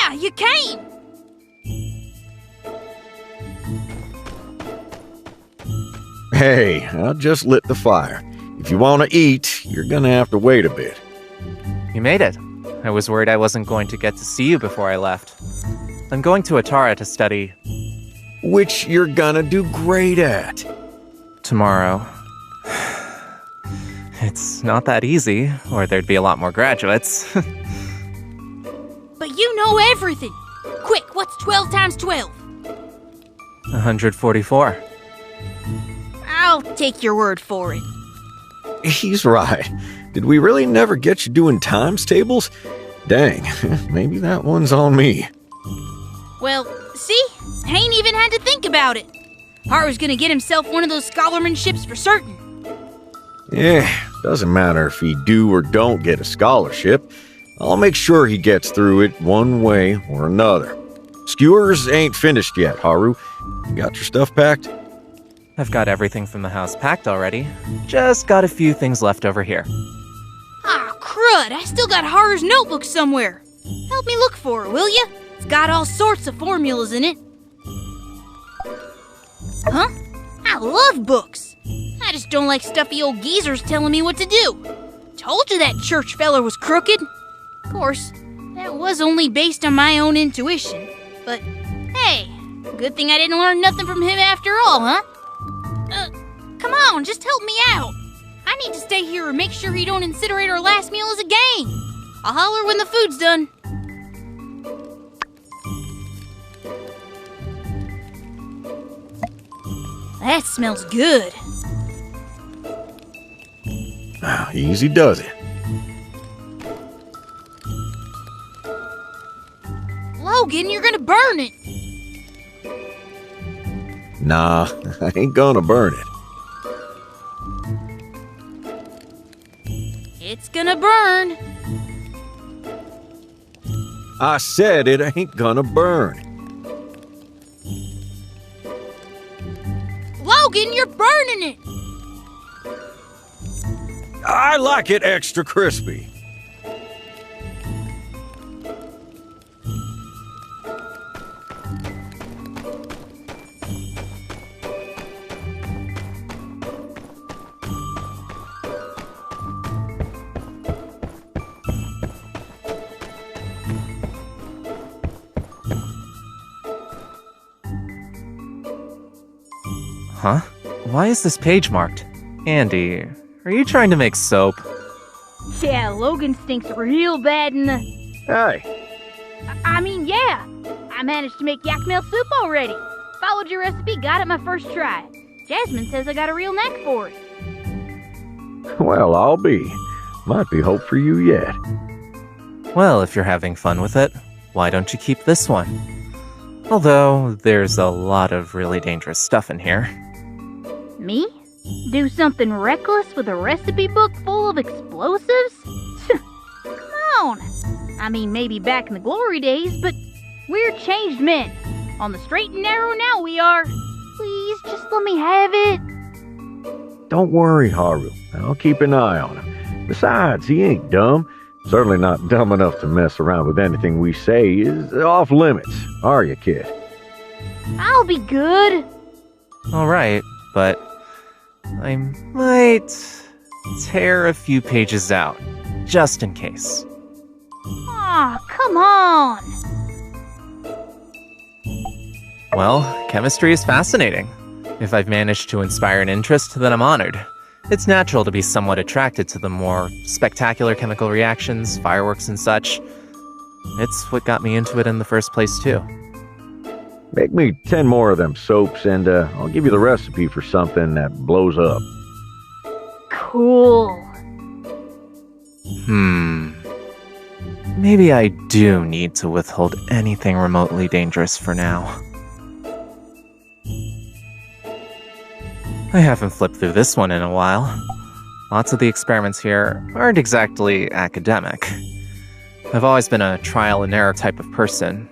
Yeah, you came! Hey, I just lit the fire. If you want to eat, you're gonna have to wait a bit. You made it. I was worried I wasn't going to get to see you before I left. I'm going to Atara to study... Which you're gonna do great at. tomorrow. It's not that easy, or there'd be a lot more graduates. But you know everything! Quick, what's 12 times 12? 144. I'll take your word for it. He's right. Did we really never get you doing times tables? Dang, maybe that one's on me. Well, see? I ain't even had to think about it. Haru's gonna get himself one of those scholarmanships for certain. Yeah, doesn't matter if he do or don't get a scholarship. I'll make sure he gets through it one way or another. Skewers ain't finished yet, Haru. You got your stuff packed? I've got everything from the house packed already. Just got a few things left over here. Ah, crud! I still got Haru's notebook somewhere. Help me look for it, will ya? It's got all sorts of formulas in it. Huh? I love books. I just don't like stuffy old geezers telling me what to do. Told you that church feller was crooked. Of course, that was only based on my own intuition. But, hey, good thing I didn't learn nothing from him after all, huh? Come on, just help me out. I need to stay here and make sure he don't incinerate our last meal as a game. I'll holler when the food's done. That smells good. Easy does it. Logan, you're gonna burn it. Nah, I ain't gonna burn it. It's gonna burn. I said it ain't gonna burn. Logan, you're burning it. I like it extra crispy. Huh? Why is this page marked? Andy, are you trying to make soap? Yeah, Logan stinks real bad in the... Hey, I mean, yeah. I managed to make yak meal soup already. Followed your recipe, got it my first try. Jasmine says I got a real knack for it. well, I'll be. Might be hope for you yet. Well, if you're having fun with it, why don't you keep this one? Although, there's a lot of really dangerous stuff in here. Me? Do something reckless with a recipe book full of explosives? Come on! I mean, maybe back in the glory days, but we're changed men. On the straight and narrow now we are. Please, just let me have it. Don't worry, Haru. I'll keep an eye on him. Besides, he ain't dumb. Certainly not dumb enough to mess around with anything we say is off limits. Are you, kid? I'll be good. Alright, but I might tear a few pages out, just in case. Aw, come on. Well, chemistry is fascinating. If I've managed to inspire an interest, then I'm honored. It's natural to be somewhat attracted to the more spectacular chemical reactions, fireworks and such. It's what got me into it in the first place, too. Make me 10 more of them soaps, and I'll give you the recipe for something that blows up. Cool. Maybe I do need to withhold anything remotely dangerous for now. I haven't flipped through this one in a while. Lots of the experiments here aren't exactly academic. I've always been a trial and error type of person.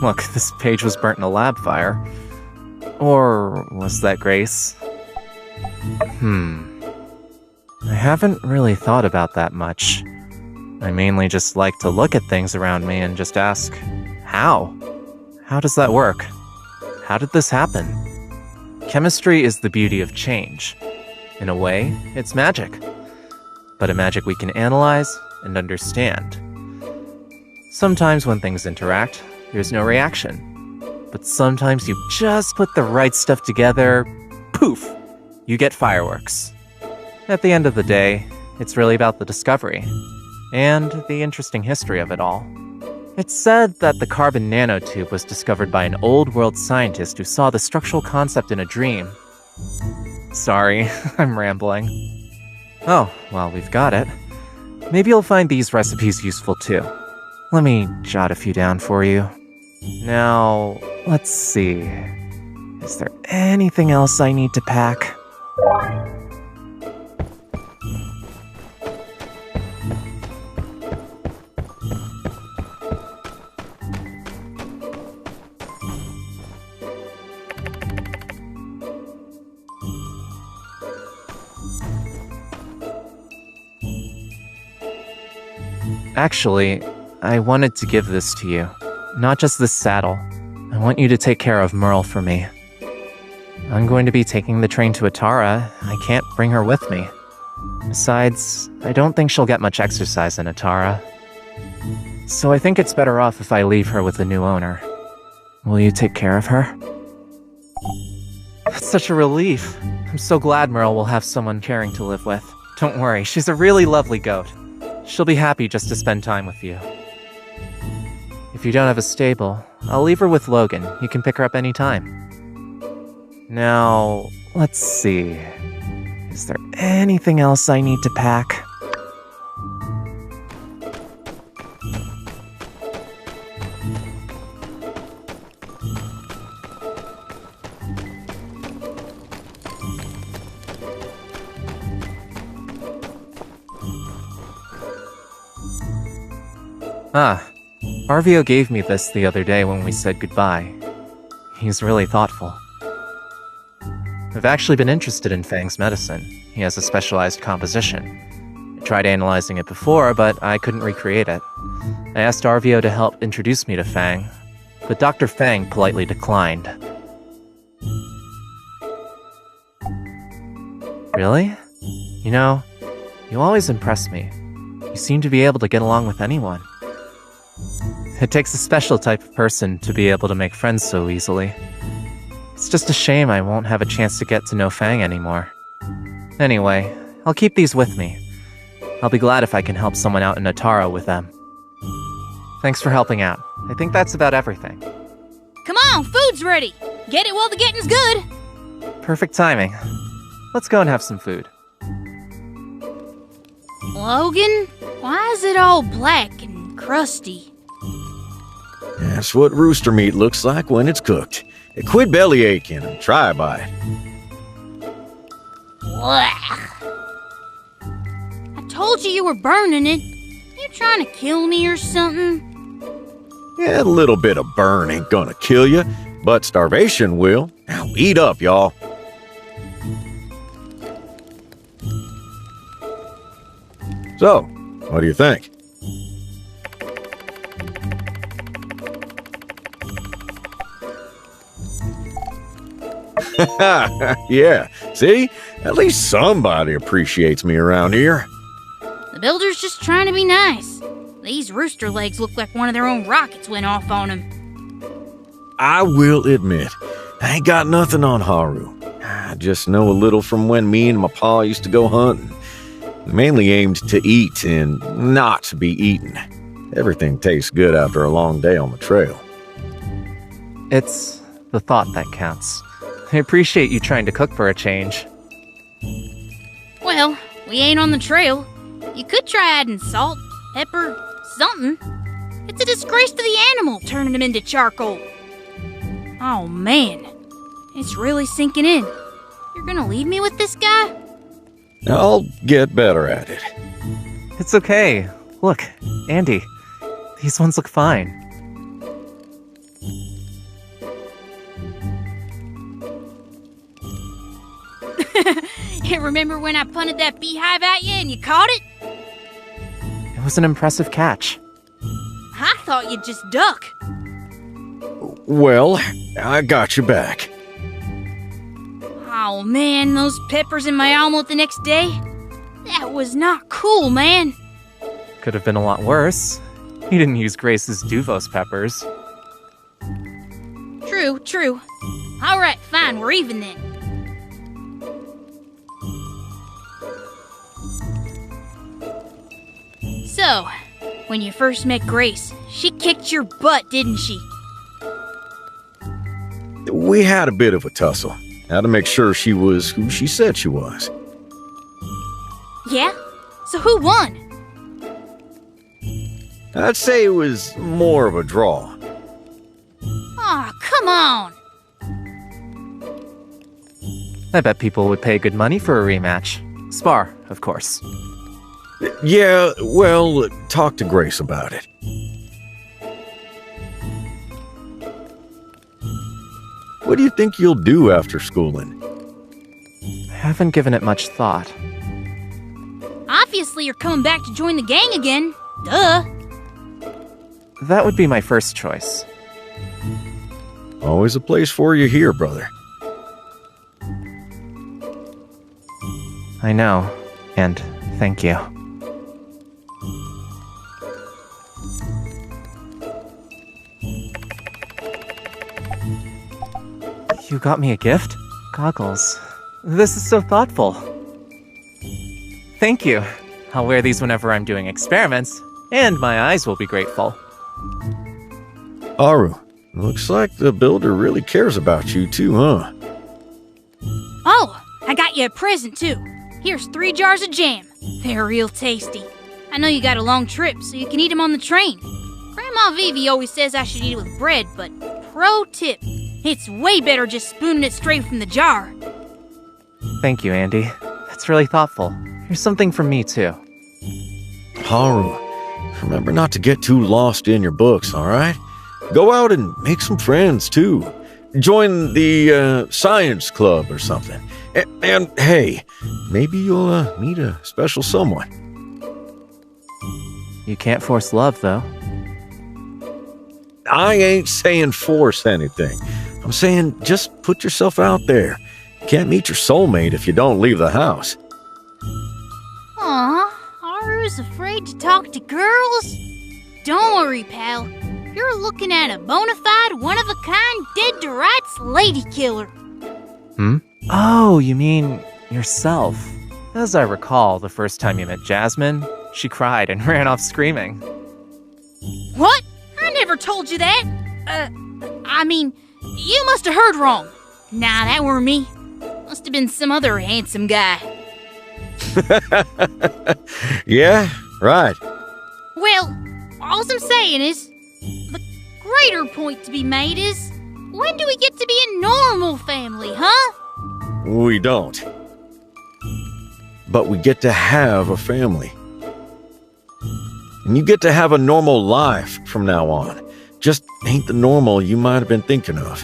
Look, this page was burnt in a lab fire. Or was that Grace? I haven't really thought about that much. I mainly just like to look at things around me and just ask, How? How does that work? How did this happen? Chemistry is the beauty of change. In a way, it's magic. But a magic we can analyze and understand. Sometimes when things interact, there's no reaction. But sometimes you just put the right stuff together, poof, you get fireworks. At the end of the day, it's really about the discovery and the interesting history of it all. It's said that the carbon nanotube was discovered by an old world scientist who saw the structural concept in a dream. Sorry, I'm rambling. Oh, well, we've got it. Maybe you'll find these recipes useful too. Let me jot a few down for you. Now, let's see. Is there anything else I need to pack? Actually, I wanted to give this to you. Not just this saddle. I want you to take care of Merle for me. I'm going to be taking the train to Atara. I can't bring her with me. Besides, I don't think she'll get much exercise in Atara. So I think it's better off if I leave her with the new owner. Will you take care of her? That's such a relief. I'm so glad Merle will have someone caring to live with. Don't worry, she's a really lovely goat. She'll be happy just to spend time with you. If you don't have a stable, I'll leave her with Logan. You can pick her up anytime. Now, let's see. Is there anything else I need to pack? Arvio gave me this the other day when we said goodbye. He's really thoughtful. I've actually been interested in Fang's medicine. He has a specialized composition. I tried analyzing it before, but I couldn't recreate it. I asked Arvio to help introduce me to Fang, but Dr. Fang politely declined. Really? You know, you always impress me. You seem to be able to get along with anyone. It takes a special type of person to be able to make friends so easily. It's just a shame I won't have a chance to get to know Fang anymore. Anyway, I'll keep these with me. I'll be glad if I can help someone out in Atara with them. Thanks for helping out. I think that's about everything. Come on, food's ready. Get it while the getting's good. Perfect timing. Let's go and have some food. Logan, why is it all black and crusty? That's what rooster meat looks like when it's cooked. Quit belly aching and try a bite. Blech. I told you were burning it. You trying to kill me or something? Yeah, a little bit of burn ain't gonna kill you, but starvation will. Now eat up, y'all. So, what do you think? Yeah, see? At least somebody appreciates me around here. The builder's just trying to be nice. These rooster legs look like one of their own rockets went off on them. I will admit, I ain't got nothing on Haru. I just know a little from when me and my pa used to go hunting. Mainly aimed to eat and not be eaten. Everything tastes good after a long day on the trail. It's the thought that counts. I appreciate you trying to cook for a change. Well, we ain't on the trail. You could try adding salt, pepper, something. It's a disgrace to the animal turning them into charcoal. Oh man, it's really sinking in. You're gonna leave me with this guy? I'll get better at it. It's okay. Look, Andy, these ones look fine. Remember when I punted that beehive at you and you caught it? It was an impressive catch. I thought you'd just duck. Well, I got your back. Oh man, those peppers in my omelet the next day? That was not cool, man. Could have been a lot worse. You didn't use Grace's Duvos peppers. True. Alright, fine, we're even then. So, when you first met Grace, she kicked your butt, didn't she? We had a bit of a tussle. Had to make sure she was who she said she was. Yeah? So who won? I'd say it was more of a draw. Aw, come on! I bet people would pay good money for a rematch. Spar, of course. Yeah, well, talk to Grace about it. What do you think you'll do after schooling? I haven't given it much thought. Obviously you're coming back to join the gang again. Duh. That would be my first choice. Always a place for you here, brother. I know, and thank you. You got me a gift? Goggles. This is so thoughtful. Thank you. I'll wear these whenever I'm doing experiments, and my eyes will be grateful. Haru, looks like the builder really cares about you too, huh? Oh, I got you a present too. Here's 3 jars of jam. They're real tasty. I know you got a long trip, so you can eat them on the train. Grandma Vivi always says I should eat it with bread, but pro tip, it's way better just spooning it straight from the jar. Thank you, Andy. That's really thoughtful. Here's something from me, too. Haru, remember not to get too lost in your books, all right? Go out and make some friends, too. Join the science club or something. And hey, maybe you'll meet a special someone. You can't force love, though. I ain't saying force anything. I'm saying just put yourself out there. You can't meet your soulmate if you don't leave the house. Aw, Haru's afraid to talk to girls? Don't worry, pal. You're looking at a bona fide, one-of-a-kind, dead-to-rights lady killer. Oh, you mean yourself. As I recall, the first time you met Jasmine, she cried and ran off screaming. What? I never told you that. I mean, you must have heard wrong. Nah, that weren't me. Must have been some other handsome guy. Yeah, right. Well, all I'm saying is, the greater point to be made is, when do we get to be a normal family, huh? We don't. But we get to have a family. And you get to have a normal life from now on. Just ain't the normal you might have been thinking of.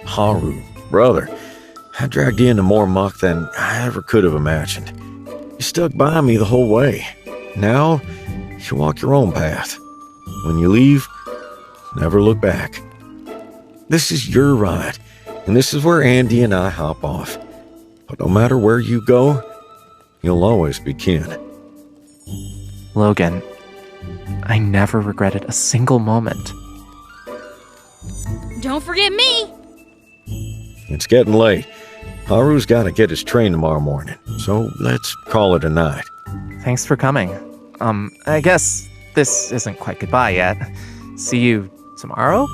Haru, brother, I dragged you into more muck than I ever could have imagined. You stuck by me the whole way. Now, you walk your own path. When you leave, never look back. This is your ride, and this is where Andy and I hop off. But no matter where you go, you'll always be kin. Logan, I never regretted a single moment. Don't forget me. It's getting late. Haru's got to get his train tomorrow morning, so let's call it a night. Thanks for coming. I guess this isn't quite goodbye yet. See you tomorrow?